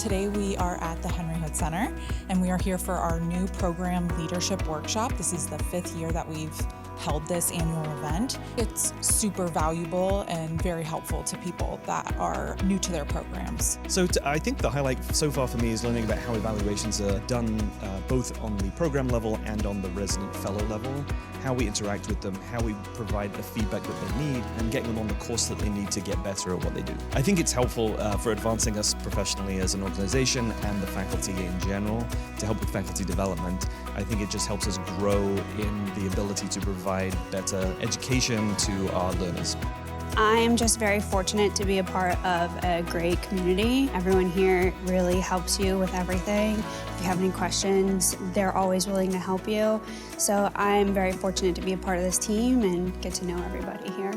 Today we are at the Henry Hood Center and we are here for our new program leadership workshop. This is the 5th year that we've held this annual event. It's super valuable and very helpful to people that are new to their programs. So I think the highlight so far for me is learning about how evaluations are done both on the program level and on the resident fellow level, how we interact with them, how we provide the feedback that they need, and getting them on the course that they need to get better at what they do. I think it's helpful for advancing us professionally as an organization and the faculty in general to help with faculty development. I think it just helps us grow in the ability to provide better education to our learners. I'm just very fortunate to be a part of a great community. Everyone here really helps you with everything. If you have any questions, they're always willing to help you. So I'm very fortunate to be a part of this team and get to know everybody here.